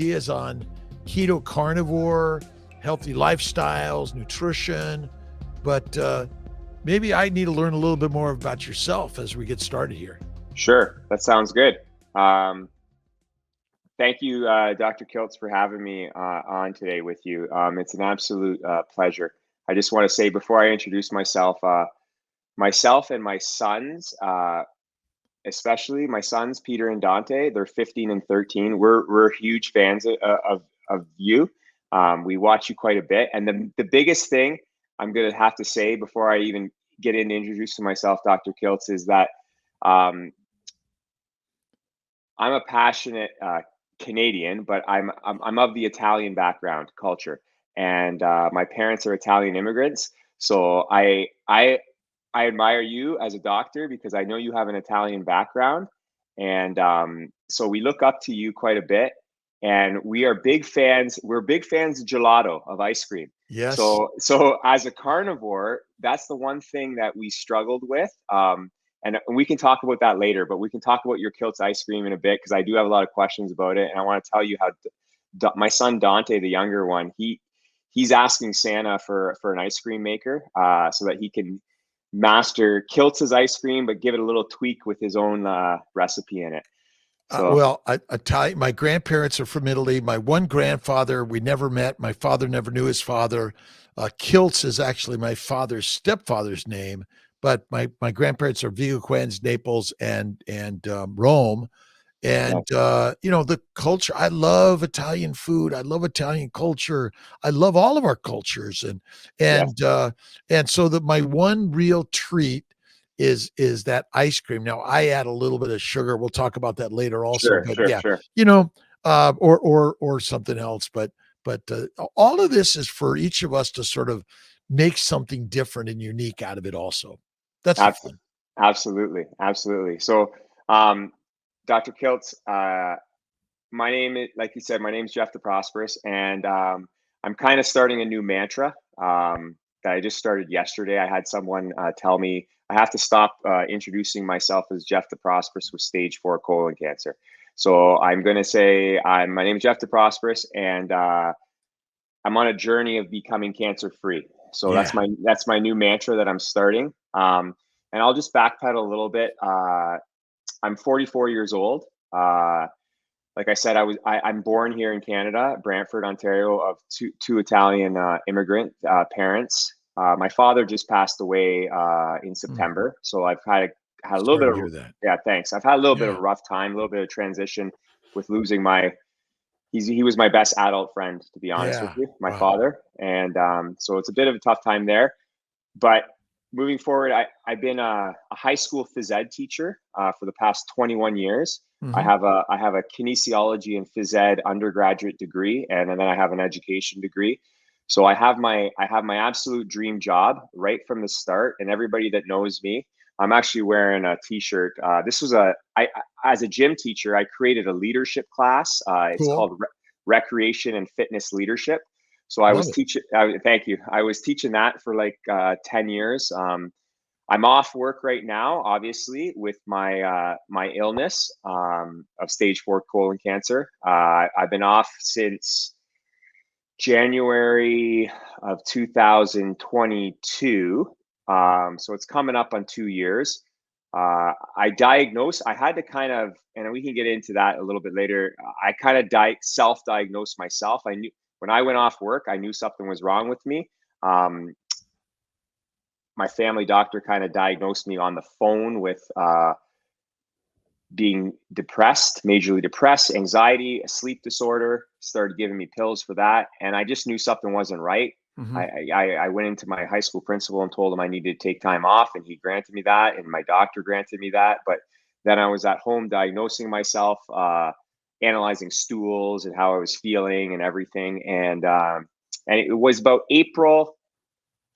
ideas on keto carnivore, healthy lifestyles, nutrition, but maybe I need to learn a little bit more about yourself as we get started here. Sure, that sounds good. Thank you, Dr. Kiltz, for having me on today with you. It's an absolute pleasure. I just want to say before I introduce myself, myself and my sons, especially my sons, Peter and Dante, they're 15 and 13. We're huge fans of you. We watch you quite a bit. And the biggest thing I'm going to have to say before I even get into introducing myself, Dr. Kiltz, is that I'm a passionate Canadian, but I'm of the Italian background culture, and my parents are Italian immigrants. So I admire you as a doctor because I know you have an Italian background, and so we look up to you quite a bit. And we are big fans. We're big fans of gelato, of ice cream. Yes. So as a carnivore, that's the one thing that we struggled with. And we can talk about that later, but we can talk about your Kiltz ice cream in a bit because I do have a lot of questions about it. And I want to tell you how my son Dante, the younger one, he's asking Santa for an ice cream maker so that he can master Kiltz's ice cream, but give it a little tweak with his own recipe in it. So, my grandparents are from Italy. My one grandfather, we never met. My father never knew his father. Kiltz is actually my father's stepfather's name, but my grandparents are Vigo-Quenz, Naples, and Rome. And, the culture, I love Italian food. I love Italian culture. I love all of our cultures. And so my one real treat is that ice cream. Now I add a little bit of sugar. We'll talk about that later also, sure. Or something else. But all of this is for each of us to sort of make something different and unique out of it also. That's absolutely. So, Dr. Kiltz, my name is, like you said, my name is Jeff the Prosperis, and I'm kind of starting a new mantra that I just started yesterday. I had someone tell me I have to stop introducing myself as Jeff the Prosperis with stage 4 colon cancer. So I'm going to say my name is Jeff the Prosperis, and I'm on a journey of becoming cancer free. So that's my new mantra that I'm starting. And I'll just backpedal a little bit. I'm 44 years old. Like I said, I'm born here in Canada, Brantford, Ontario, of two Italian immigrant parents. My father just passed away in September, so I've had a little bit of thanks. I've had a little bit of a rough time, a little bit of transition with losing he was my best adult friend, to be honest with you, my father, and so it's a bit of a tough time there. But moving forward, I've been a high school phys ed teacher for the past 21 years. Mm-hmm. I have a kinesiology and phys ed undergraduate degree, and then I have an education degree. So I have my absolute dream job right from the start. And everybody that knows me, I'm actually wearing a t-shirt. This was as a gym teacher, I created a leadership class. It's called Recreation and Fitness Leadership. So I was teaching. Thank you. I was teaching that for like 10 years. I'm off work right now, obviously, with my illness of stage 4 colon cancer. I've been off since January of 2022. So it's coming up on 2 years. I had to kind of, and we can get into that a little bit later. I kind of self-diagnosed myself. I knew when I went off work, I knew something was wrong with me. My family doctor kind of diagnosed me on the phone with being depressed, majorly depressed, anxiety, a sleep disorder, started giving me pills for that. And I just knew something wasn't right. Mm-hmm. I went into my high school principal and told him I needed to take time off, and he granted me that, and my doctor granted me that. But then I was at home diagnosing myself, analyzing stools and how I was feeling and everything. And it was about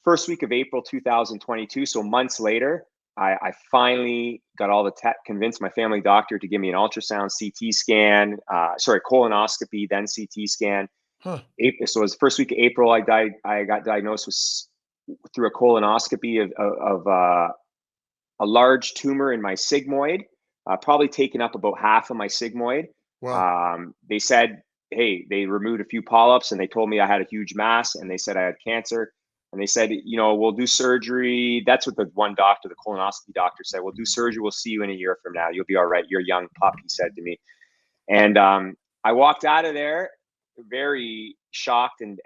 first week of April 2022. So months later, I finally got all the convinced my family doctor to give me an ultrasound, CT scan, colonoscopy, then CT scan. Huh. So it was the first week of April. I got diagnosed through a colonoscopy of a large tumor in my sigmoid, probably taken up about half of my sigmoid. Wow. They said hey, they removed a few polyps and they told me I had a huge mass and they said I had cancer. And they said, we'll do surgery. That's what the one doctor, the colonoscopy doctor, said. We'll do surgery. We'll see you in a year from now. You'll be all right. You're a young pup, he said to me. And I walked out of there very shocked and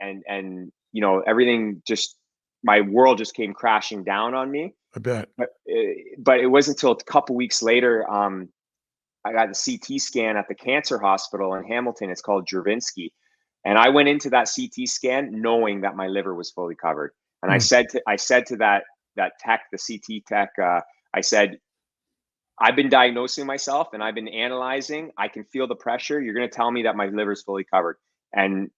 everything just, my world just came crashing down on me. I bet. But it wasn't until a couple weeks later, I got the CT scan at the cancer hospital in Hamilton. It's called Jervinsky. And I went into that CT scan knowing that my liver was fully covered. And I said to that tech, the CT tech, I said, I've been diagnosing myself and I've been analyzing. I can feel the pressure. You're going to tell me that my liver is fully covered. And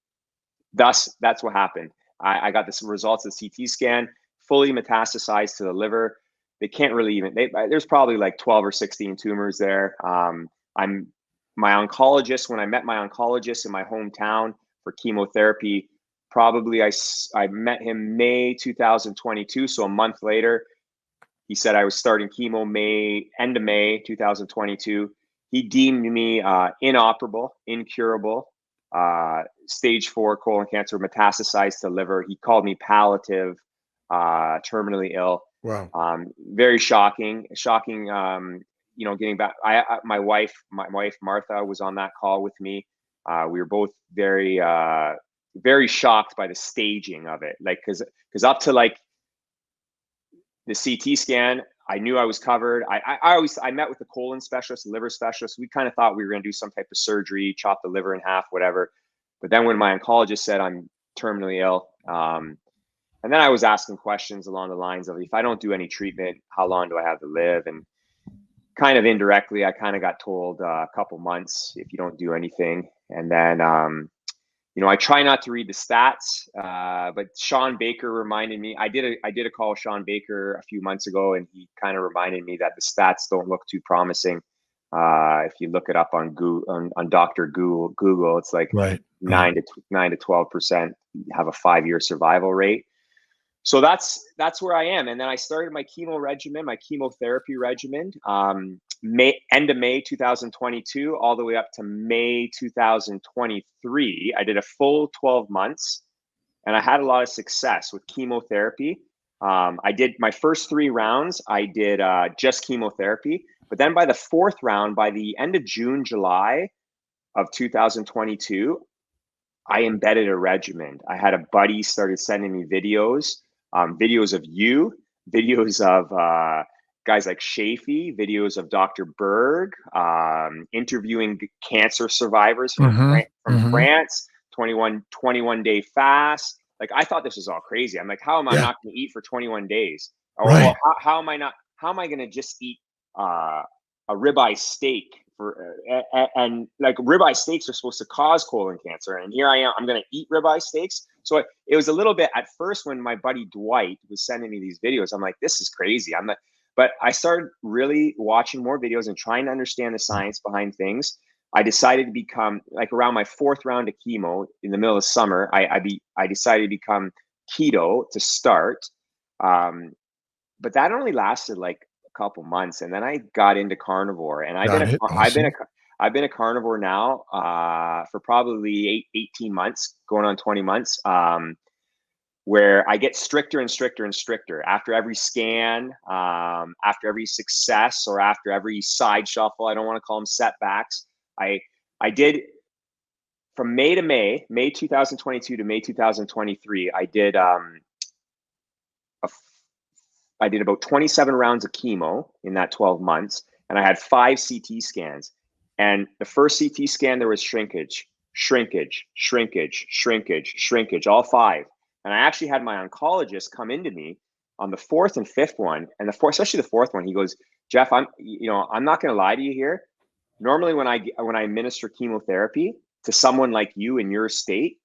thus, that's what happened. I got the results of the CT scan, fully metastasized to the liver. They can't really even, there's probably like 12 or 16 tumors there. My oncologist, when I met my oncologist in my hometown for chemotherapy, probably I met him May 2022. So a month later, he said I was starting chemo end of May 2022. He deemed me inoperable, incurable, stage 4 colon cancer, metastasized to liver. He called me palliative, terminally ill. Wow. Very shocking. Getting back, my wife Martha was on that call with me. We were both very, very shocked by the staging of it. Like, cause up to like the CT scan, I knew I was covered. I met with the colon specialist, the liver specialist. We kind of thought we were going to do some type of surgery, chop the liver in half, whatever. But then when my oncologist said I'm terminally ill, and then I was asking questions along the lines of, if I don't do any treatment, how long do I have to live? And kind of indirectly, I kind of got told a couple months if you don't do anything. And then, I try not to read the stats, but Sean Baker reminded me. I did a call with Sean Baker a few months ago, and he kind of reminded me that the stats don't look too promising. If you look it up on Google, on Dr. Google, it's like 9 to 12% have a 5-year survival rate. So that's where I am. And then I started my chemotherapy regimen, end of May 2022, all the way up to May 2023. I did a full 12 months and I had a lot of success with chemotherapy. I did my first 3 rounds. I did just chemotherapy, but then by the 4th round, by the end of June, July of 2022, I embedded a regimen. I had a buddy started sending me videos of you, videos of guys like Shafee, videos of Dr. Berg, interviewing cancer survivors from France, 21-day fast. Like, I thought this was all crazy. I'm like, how am I not going to eat for 21 days? Or how am I going to just eat a ribeye steak? And like, ribeye steaks are supposed to cause colon cancer, and here I am, I'm going to eat ribeye steaks. So it was a little bit at first when my buddy Dwight was sending me these videos, I'm like, this is crazy. But I started really watching more videos and trying to understand the science behind things. I decided to become, like, around my 4th round of chemo in the middle of summer, I decided to become keto to start. But that only lasted like a couple months, and then I got into carnivore, and I've been a carnivore now for probably 18 months, going on 20 months, where I get stricter and stricter and stricter after every scan, after every success, or after every side shuffle. I don't want to call them setbacks. I did from May 2022 to May 2023. I did about 27 rounds of chemo in that 12 months, and I had 5 CT scans. And the first CT scan, there was shrinkage, all 5. And I actually had my oncologist come into me on the 4th and 5th one, and especially the 4th one. He goes, Jeff, I'm not going to lie to you here. Normally, when I administer chemotherapy to someone like you in your state,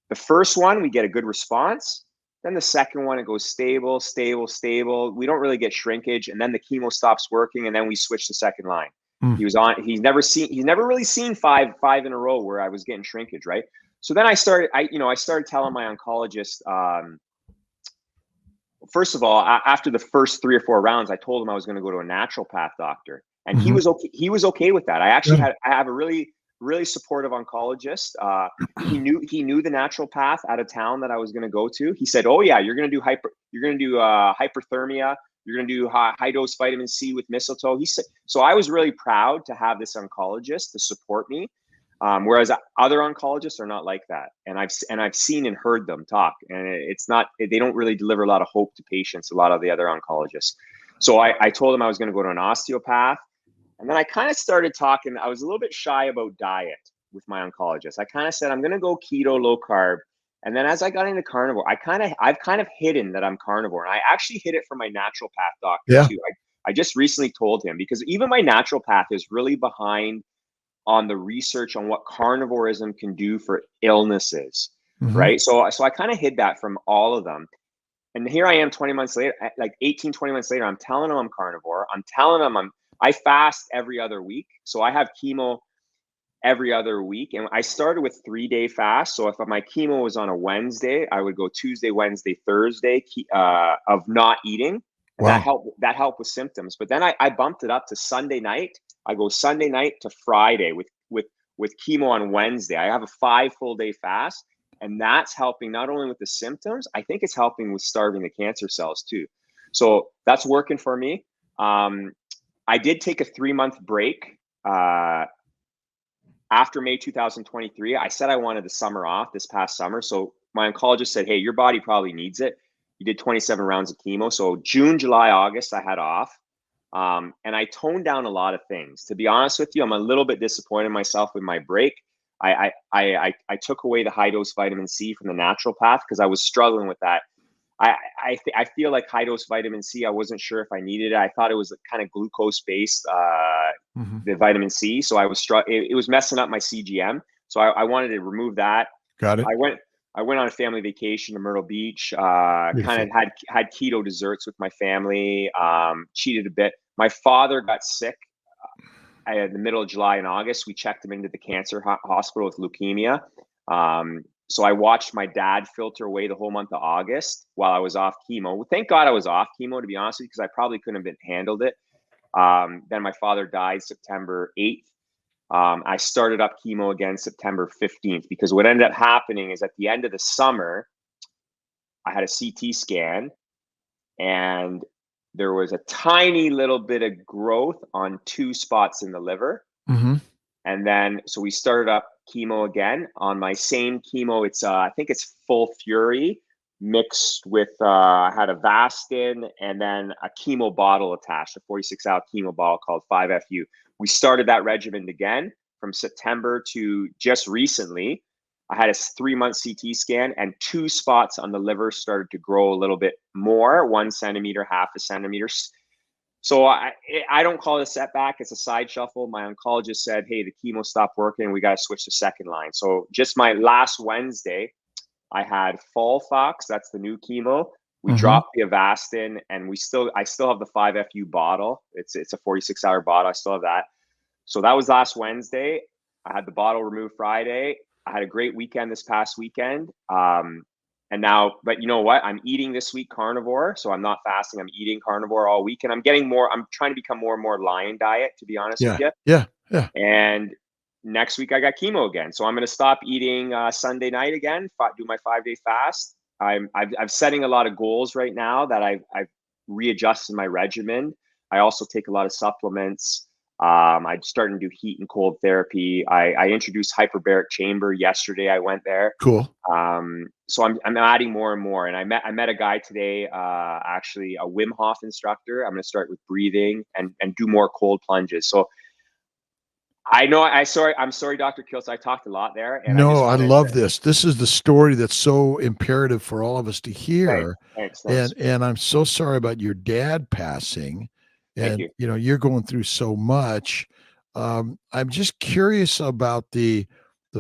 the first one we get a good response. Then the second one, it goes stable. We don't really get shrinkage, and then the chemo stops working, and then we switch to second line. He's never really seen five in a row where I was getting shrinkage, right? So then I started telling my oncologist, first of all, after the first 3 or 4 rounds, I told him I was going to go to a naturopath doctor, and he was okay with that. I have a really really supportive oncologist. He knew the natural path out of town that I was going to go to. He said, "Oh yeah, you're going to do hyperthermia. You're going to do high dose vitamin C with mistletoe." He said, so I was really proud to have this oncologist to support me. Whereas other oncologists are not like that, and I've seen and heard them talk, and they don't really deliver a lot of hope to patients. A lot of the other oncologists. So I told him I was going to go to an osteopath, and then I kind of started talking. I was a little bit shy about diet with my oncologist. I kind of said I'm going to go keto, low carb, and then as I got into carnivore, I've kind of hidden that I'm carnivore, and I actually hid it from my naturopath doctor too. I just recently told him, because even my naturopath is really behind on the research on what carnivorism can do for illnesses, right? So I kind of hid that from all of them. And here I am 20 months later, like 18, 20 months later, I'm telling them I'm carnivore. I'm telling them I fast every other week. So I have chemo every other week. And I started with 3-day fast. So if my chemo was on a Wednesday, I would go Tuesday, Wednesday, Thursday of not eating. And Wow. that helped with symptoms. But then I bumped it up to Sunday night. I go Sunday night to Friday with chemo on Wednesday. I have a 5 full day fast, and that's helping not only with the symptoms. I think it's helping with starving the cancer cells too. So that's working for me. I did take a 3-month break after May 2023. I said I wanted the summer off this past summer. So my oncologist said, "Hey, your body probably needs it. You did 27 rounds of chemo." So June, July, August, I had off. And I toned down a lot of things. To be honest with you, I'm a little bit disappointed in myself with my break. I took away the high dose vitamin C from the naturopath because I was struggling with that. I feel like high dose vitamin C, I wasn't sure if I needed it. I thought it was kind of glucose based, the vitamin C. So it was messing up my CGM. So I wanted to remove that. Got it. I went on a family vacation to Myrtle Beach, kind of had keto desserts with my family, cheated a bit. My father got sick in the middle of July and August. We checked him into the cancer hospital with leukemia. So I watched my dad filter away the whole month of August while I was off chemo. Thank God I was off chemo, to be honest with you, because I probably couldn't have handled it. Then my father died September 8th. I started up chemo again September 15th, because what ended up happening is at the end of the summer, I had a CT scan and there was a tiny little bit of growth on 2 spots in the liver. And then, so we started up chemo again on my same chemo. It's, I think it's full fury mixed with, I had Avastin and then a chemo bottle attached, a 46-hour chemo bottle called 5FU. We started that regimen again from September to just recently. I had a 3-month CT scan and 2 spots on the liver started to grow a little bit more, 1 centimeter, half a centimeter. So I don't call it a setback. It's a side shuffle. My oncologist said, "Hey, the chemo stopped working. We got to switch to second line." So just my last Wednesday, I had Folfox. That's the new chemo. We dropped the Avastin, and I still have the 5FU bottle. It's a 46-hour bottle. I still have that. So that was last Wednesday. I had the bottle removed Friday. I had a great weekend this past weekend. And now, but you know what? I'm eating this week carnivore. So I'm not fasting. I'm eating carnivore all week. And I'm trying to become more and more lion diet, to be honest with you. Yeah. And next week I got chemo again. So I'm going to stop eating Sunday night again, do my 5-day fast. I'm setting a lot of goals right now that I've readjusted my regimen. I also take a lot of supplements. I'm starting to do heat and cold therapy. I introduced hyperbaric chamber yesterday. I went there. Cool. So I'm adding more and more. And I met a guy today, actually a Wim Hof instructor. I'm going to start with breathing and do more cold plunges. So I'm sorry, Dr. Kiltz. I talked a lot there. And No, I love this. This is the story that's so imperative for all of us to hear. Thanks. And I'm so sorry about your dad passing. Thank And you. You're going through so much. I'm just curious about the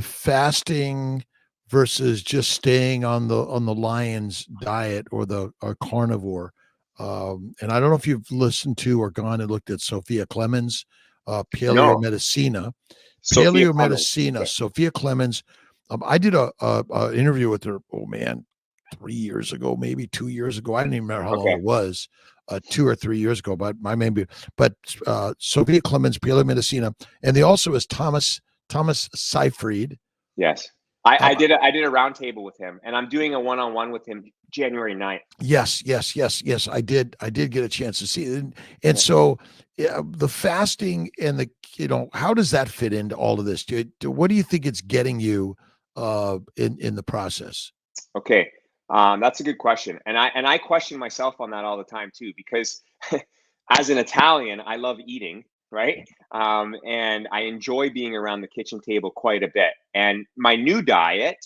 fasting versus just staying on the lion's diet or the carnivore. And I don't know if you've listened to or gone and looked at Sophia Clemens, Paleo Medicina. Sophia Paleo Clemens. Medicina, Okay. Sophia Clemens. I did a interview with her. Oh man, 3 years ago, maybe 2 years ago. I don't even remember how long it was. 2 or 3 years ago, but Sophia Clemens, Paleo Medicina, and they also is Thomas Thomas Seyfried. Yes. I did a round table with him, and I'm doing a one-on-one with him January 9th. Yes. I did get a chance to see it. And so the fasting and the, how does that fit into all of this? What do you think it's getting you in the process? Okay. That's a good question. And I question myself on that all the time too, because as an Italian, I love eating, right? And I enjoy being around the kitchen table quite a bit. And my new diet,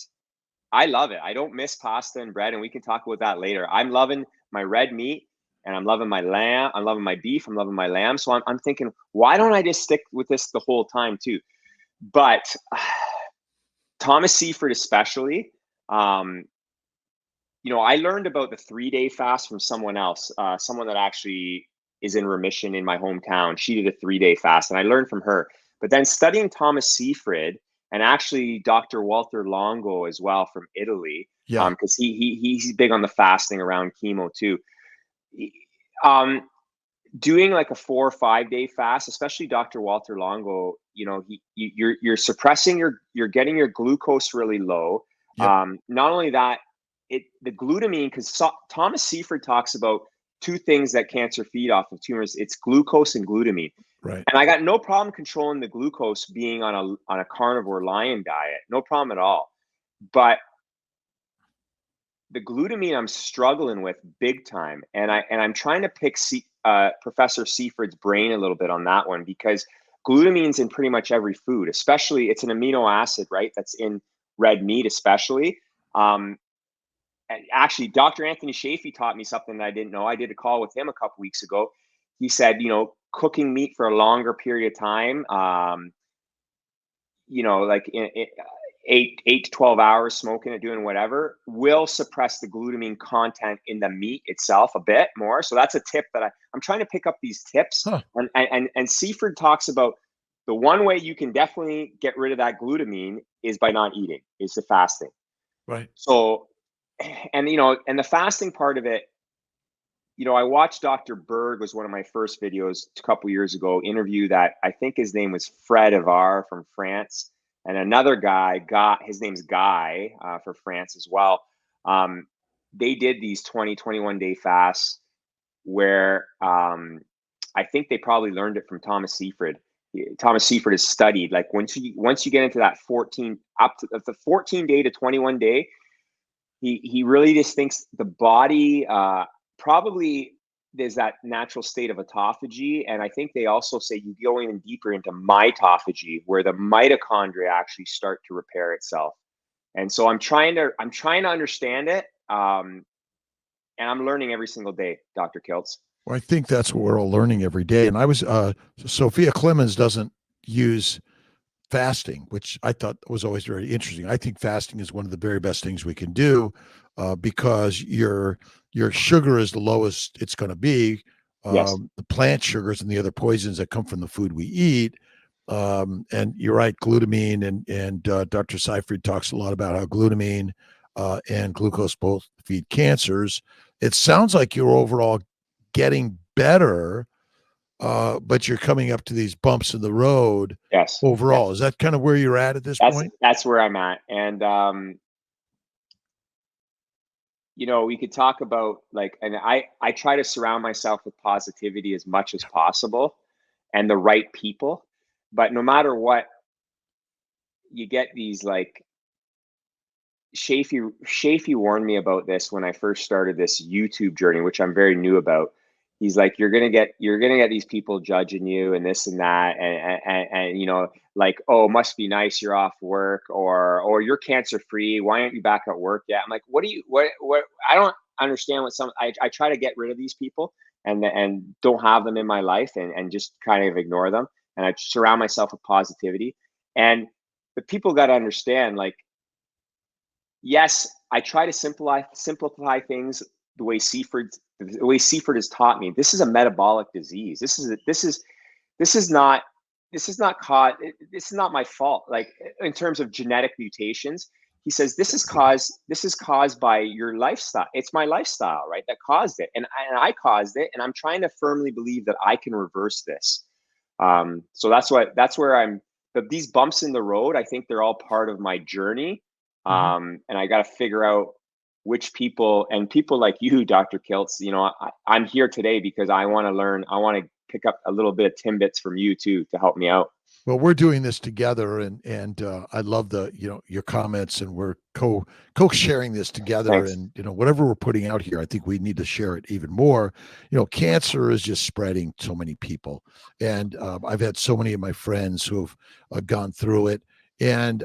I love it. I don't miss pasta and bread, and we can talk about that later. I'm loving my red meat, and I'm loving my lamb. I'm loving my beef. I'm loving my lamb. So I'm thinking, why don't I just stick with this the whole time too? But Thomas Seyfried especially, I learned about the 3-day fast from someone else, someone that actually is in remission in my hometown. She did a 3-day fast, and I learned from her. But then studying Thomas Seyfried, and actually Dr. Walter Longo as well from Italy, because he's big on the fasting around chemo too. Doing like a 4 or 5-day fast, especially Dr. Walter Longo, you're suppressing you're getting your glucose really low. Not only that, the glutamine, because Thomas Seyfried talks about 2 things that cancer feed off of tumors. It's glucose and glutamine. Right. And I got no problem controlling the glucose being on a carnivore lion diet. No problem at all. But the glutamine I'm struggling with big time. And I'm trying to pick Professor Seyfried's brain a little bit on that one, because glutamine's in pretty much every food, especially it's an amino acid, right? That's in red meat, especially. And actually, Dr. Anthony Shafee taught me something that I didn't know. I did a call with him a couple weeks ago. He said, cooking meat for a longer period of time, like in 8 to 12 hours, smoking it, doing whatever, will suppress the glutamine content in the meat itself a bit more. So that's a tip that I'm trying to pick up these tips. Huh. And Seyfried talks about the one way you can definitely get rid of that glutamine is by not eating, is the fasting. Right. So, and the fasting part of it, I watched Dr. Berg, was one of my first videos a couple years ago, interview that, I think his name was Fred Avar from France, and another guy, his name's Guy, for France as well. They did these 21-day fasts where I think they probably learned it from Thomas Seyfried. Thomas Seyfried has studied, like once you get into that 14 up to the 14-day to 21-day, he really just thinks the body probably there's that natural state of autophagy. And I think they also say you go even deeper into mitophagy, where the mitochondria actually start to repair itself. And so I'm trying to understand it. And I'm learning every single day, Dr. Kiltz. Well, I think that's what we're all learning every day. And I was, Sophia Clemens doesn't use fasting, which I thought was always very interesting. I think fasting is one of the very best things we can do because your sugar is the lowest it's going to be. Yes. The plant sugars and the other poisons that come from the food we eat. And you're right, glutamine and Dr. Seyfried talks a lot about how glutamine and glucose both feed cancers. It sounds like you're overall getting better, but you're coming up to these bumps in the road. Yes. Overall, yes. Is that kind of where you're at this point? That's where I'm at. And, we could talk about and I try to surround myself with positivity as much as possible and the right people. But no matter what, you get these Shafee warned me about this when I first started this YouTube journey, which I'm very new about. He's like, you're gonna get these people judging you and this and that, and oh, must be nice you're off work, or you're cancer free. Why aren't you back at work yet? I'm like, what I don't understand what I try to get rid of these people and don't have them in my life and just kind of ignore them. And I surround myself with positivity. And the people got to understand, yes, I try to simplify things the way Seyfried has taught me. This is a metabolic disease. This is not my fault. In terms of genetic mutations, he says this is caused by your lifestyle. It's my lifestyle, right, that caused it, and I caused it, and I'm trying to firmly believe that I can reverse this. So that's where I'm but these bumps in the road, I think they're all part of my journey. Mhm. And I got to figure out which people, and people like you, Dr. Kiltz, you know, I'm here today because I want to learn. I want to pick up a little bit of timbits from you too to help me out. Well, we're doing this together, and I love the your comments, and we're co-sharing this together, Thanks. and whatever we're putting out here, I think we need to share it even more. Cancer is just spreading so many people, and I've had so many of my friends who have gone through it, and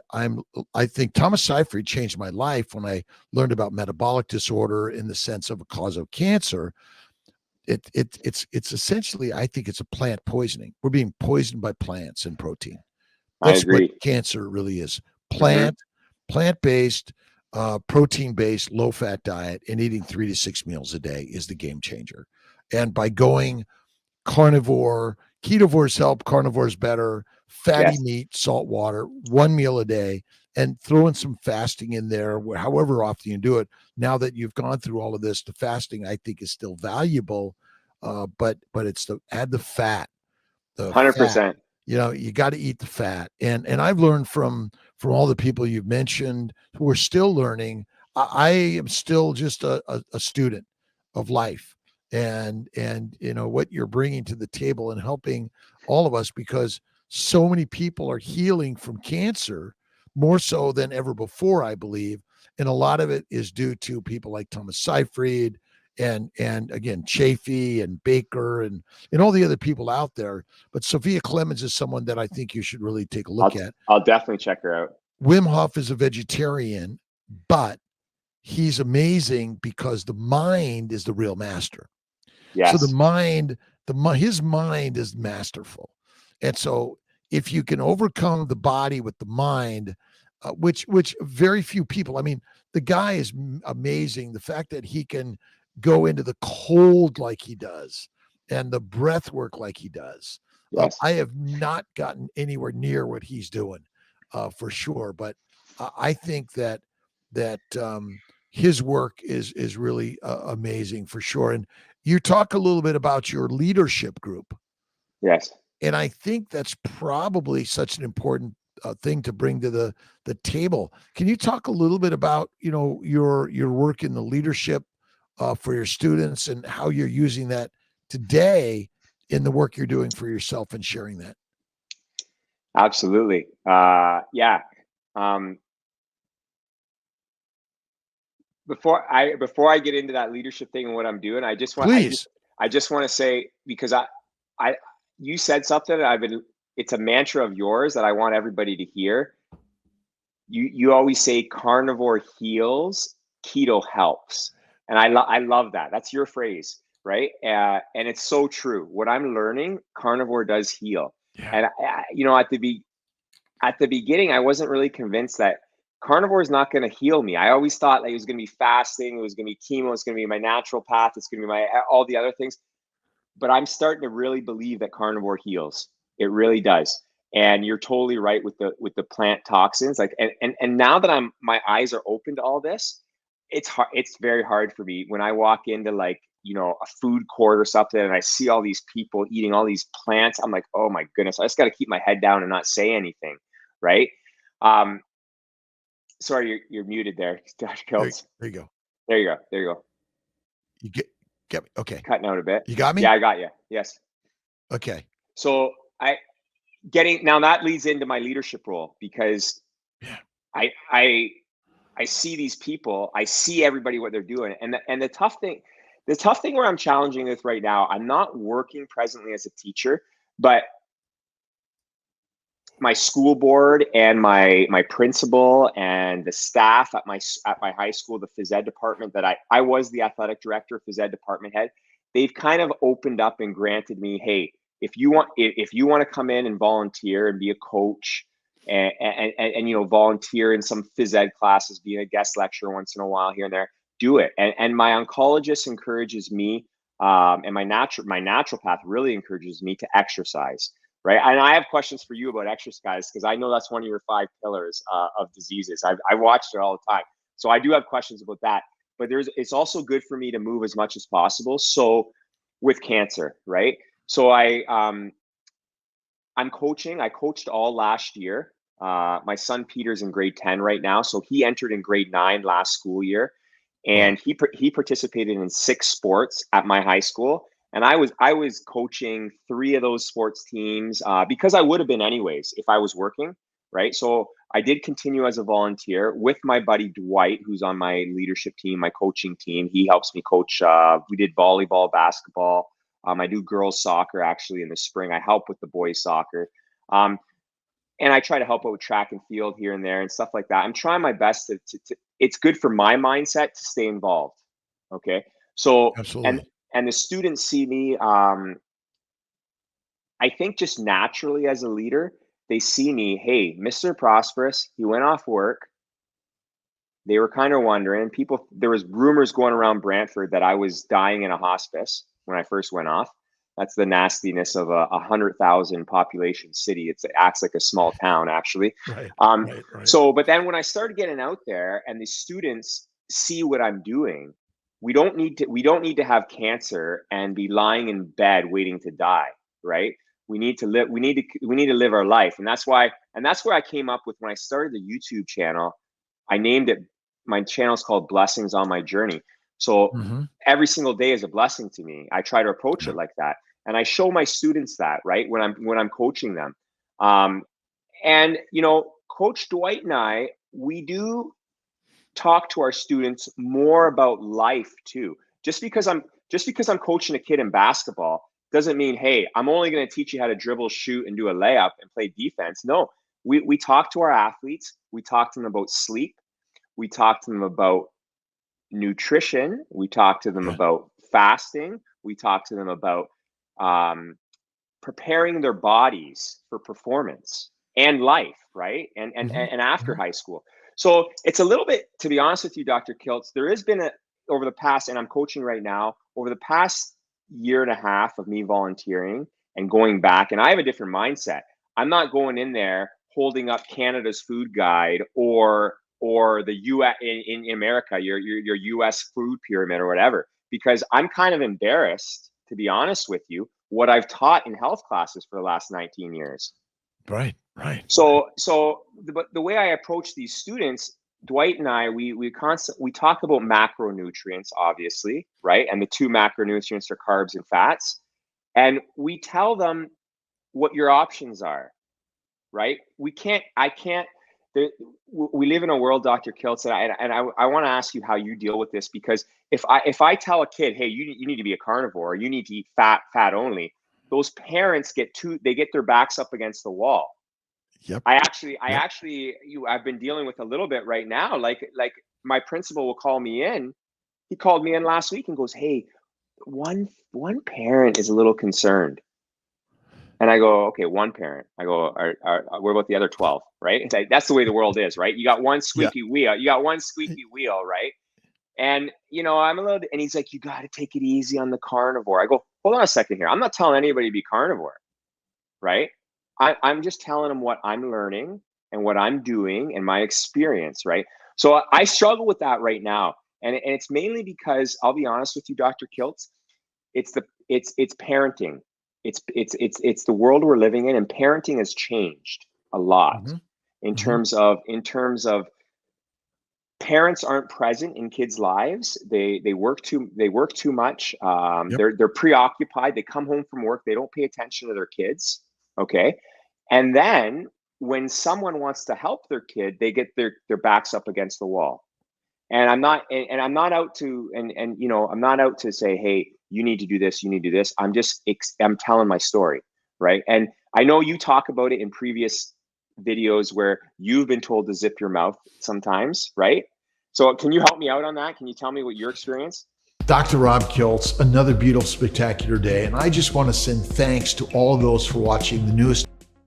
I think Thomas Seyfried changed my life when I learned about metabolic disorder in the sense of a cause of cancer. It's essentially, I think it's a plant poisoning. We're being poisoned by plants and protein. I That's what agree. cancer really is. Hmm. Plant-based, protein-based, low-fat diet, and eating 3 to 6 meals a day is the game changer. And by going carnivore, ketovores help, carnivores better, fatty Yes, meat, salt water, 1 meal a day, and throw in some fasting in there, however often you do it. Now that you've gone through all of this, the fasting I think is still valuable, but it's the add the fat. 100%. You got to eat the fat, and I've learned from all the people you've mentioned who are still learning. I am still just a student of life, and what you're bringing to the table and helping all of us, because so many people are healing from cancer more so than ever before, I believe, and a lot of it is due to people like Thomas Seyfried and again Chafee and Baker and all the other people out there. But Sophia Clemens is someone that I think you should really take a I'll look at. I'll definitely check her out. Wim Hof is a vegetarian, but he's amazing because the mind is the real master. So the Yes. mind, his mind is masterful, and so if you can overcome the body with the mind, which very few people. I mean, the guy is amazing. The fact that he can go into the cold like he does, and the breath work like he does. Yes. I have not gotten anywhere near what he's doing, for sure. But I think that his work is really amazing for sure. And you talk a little bit about your leadership group, Yes. and I think that's probably such an important thing to bring to the table. Can you talk a little bit about your work in the leadership for your students and how you're using that today in the work you're doing for yourself and sharing that? Absolutely. Yeah. Um, before I get into that leadership thing and what I'm doing, Please. I just want to say, because I you said something that it's a mantra of yours that I want everybody to hear. You always say carnivore heals, keto helps, and I love that. That's your phrase, right? And it's so true. What I'm learning, carnivore does heal. Yeah. And at the beginning, I wasn't really convinced that carnivore is not going to heal me. I always thought like it was going to be fasting, it was going to be chemo, it's going to be my natural path, it's going to be my all the other things. But I'm starting to really believe that carnivore heals. It really does. And you're totally right with the plant toxins. Like and now that my eyes are open to all this, it's hard. It's very hard for me when I walk into like a food court or something and I see all these people eating all these plants. I'm like, oh my goodness, I just got to keep my head down and not say anything, right? Um, sorry, you're muted there, Dr. There, Kiltz. there you go. There you go. There you go. You get me. Okay. Cutting out a bit. You got Yeah, me? I got you. Yes. Okay. So I getting now that leads into my leadership role because Yeah. I I I see these people, I see everybody what they're doing, and the tough thing where I'm challenging with right now, I'm not working presently as a teacher, but my school board and my principal and the staff at my high school, the phys ed department that I was the athletic director, phys ed department head, they've kind of opened up and granted me, hey, if you want to come in and volunteer and be a coach and volunteer in some phys ed classes, being a guest lecturer once in a while here and there, do it. And my oncologist encourages me, and my natural path really encourages me to exercise. Right. And I have questions for you about exercise because I know that's one of your 5 pillars of diseases. I watched it all the time. So I do have questions about that. But it's also good for me to move as much as possible. So with cancer, right? So I'm coaching. I coached all last year. My son Peter's in grade 10 right now, so he entered in grade 9 last school year, and he participated in 6 sports at my high school. And I was coaching 3 of those sports teams because I would have been anyways if I was working, right? So I did continue as a volunteer with my buddy Dwight, who's on my leadership team, my coaching team. He helps me coach. We did volleyball, basketball. I do girls soccer actually in the spring. I help with the boys soccer. And I try to help out with track and field here and there and stuff like that. I'm trying my best to it's good for my mindset to stay involved. Okay. So, Absolutely. and the students see me, I think just naturally as a leader, they see me, hey, Mr. Prosperis, he went off work. They were kind of wondering, there was rumors going around Brantford that I was dying in a hospice when I first went off. That's the nastiness of a 100,000 population city. It acts like a small town, actually. Right. So, but then when I started getting out there and the students see what I'm doing, we don't need to have cancer and be lying in bed waiting to die, right? We need to live. We need to live our life, and that's where I came up with when I started the YouTube channel. I named it. My channel is called Blessings on My Journey. So every single day is a blessing to me. I try to approach it like that. And I show my students that, right, when I'm coaching them. And Coach Dwight and I, we do talk to our students more about life too. Just because I'm coaching a kid in basketball doesn't mean, hey, I'm only going to teach you how to dribble, shoot, and do a layup and play defense. No, we talk to our athletes. We talk to them about sleep. We talk to them about nutrition. We talk to them about fasting. We talk to them about preparing their bodies for performance and life, right? And after high school. So it's a little bit, to be honest with you, Dr. Kiltz, there has been over the past, and I'm coaching right now, over the past year and a half of me volunteering and going back, and I have a different mindset. I'm not going in there holding up Canada's food guide or the US in America, your US food pyramid or whatever, because I'm kind of embarrassed, to be honest with you, what I've taught in health classes for the last 19 years. Right. So the way I approach these students, Dwight and I, we talk about macronutrients, obviously, right? And the 2 macronutrients are carbs and fats. And we tell them what your options are, right? We live in a world, Dr. Kiltz, and I want to ask you how you deal with this, because if I tell a kid, hey, you need to be a carnivore, or you need to eat fat only, those parents they get their backs up against the wall. Yep. I've been dealing with a little bit right now. Like my principal will call me in. He called me in last week and goes, hey, one parent is a little concerned. And I go, okay, one parent. I go, what about the other 12, right? It's like, that's the way the world is, right? You got one squeaky wheel. You got one squeaky wheel, right? And, I'm a little, and he's like, you got to take it easy on the carnivore. I go, hold on a second here. I'm not telling anybody to be carnivore, right? I'm just telling them what I'm learning and what I'm doing and my experience, right? So I struggle with that right now. And it's mainly because, I'll be honest with you, Dr. Kiltz, it's parenting. It's the world we're living in, and parenting has changed a lot in terms of parents aren't present in kids' lives. They work too much. They're preoccupied. They come home from work. They don't pay attention to their kids. Okay. And then when someone wants to help their kid, they get their backs up against the wall. And I'm not out to say, hey, you need to do this, you need to do this. I'm telling my story, right? And I know you talk about it in previous videos where you've been told to zip your mouth sometimes, right? So can you help me out on that? Can you tell me what your experience? Dr. Rob Kiltz, another beautiful, spectacular day. And I just want to send thanks to all those for watching the newest